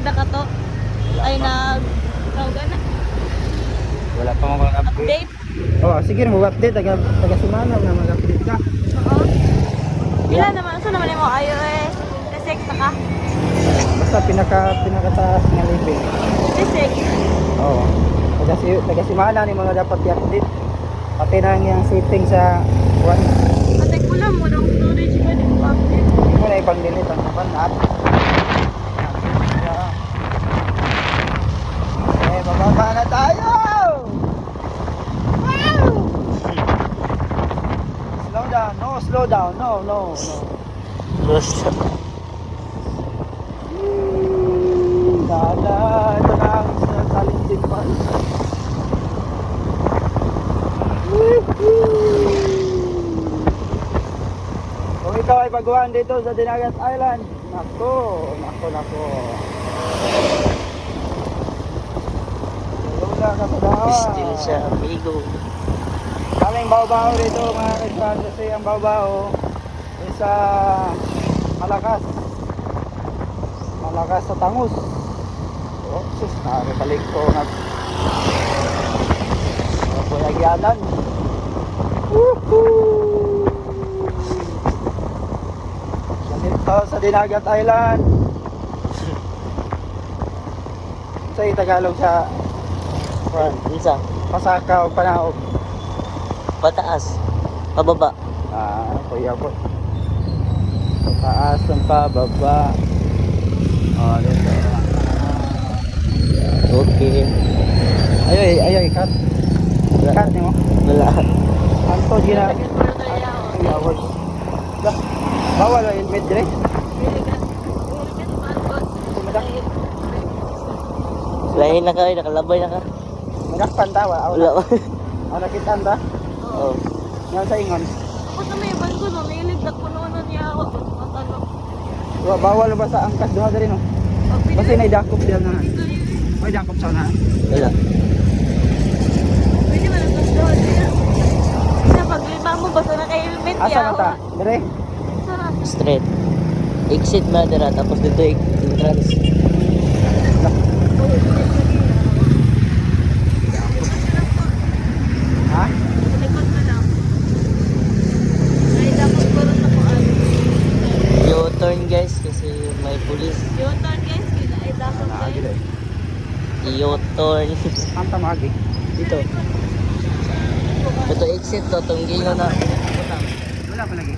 na ka to. Ay nag na. Wala pa mo update. Update. Oh, sige mag-update taga semana na mag-update ka. Oo. Ilan naman so naman mo iOS 6 na ka? Basta pinakataas nga level. 6. Oo. Taga semana ni mga dapat i-update. Pati na yung setting sa one. Ate kulang mo ng storage ba di mo update? Hindi mo na ipang-delete ang app. Eh, bababa na tayo! Wow! Slow down, no, slow down, no. Basta. Dada, ito na ang challenging part. Kung ikaw ay baguhan dito sa Dinagat Island, nako. Lula ka pa daw. Still siya, amigo. Kaming bao-bao dito mga kaibigan kasi ang bao-bao is malakas sa tangus. Oh, sus, nakakabalik ko na puyagyanan. Woohoo! Dito sa Dinagat Island. Sa Tagalog sa Isa. Pasaka o Panahog. Pataas. Pababa. Kuya po. Pataas ng pababa. Oh, dito. Okay. Ay, cut. Cut mo. Wala. Anto gina. Ayawon. Bawal ang helmet dire. Lain na ka, nakalabay na ka. Magakpan ta wa. Wala. Nakitaan ta. Oh. Nga sa ingon. Ako sa may bangko no, nilig na kuno niya ako. Matalo. Bawal ba sa angkas duha diri no? Basta na idakop diyan na. Ay dakop sa na. Wala. Pwede man ang gusto niya. Sa paglima mo basta naka-helmet Asa ya. man ta? Dire. Sarap. Straight. Exit mo dira, tapos dito entrance. Ha? Likod mo lang. Ay dapat ko rin ako U-turn guys, kasi may pulis. Yung turn guys, ay dapat guys. U-turn. Anta magi. Dito. Ito exit to, tunggil na. Wala pa lagi.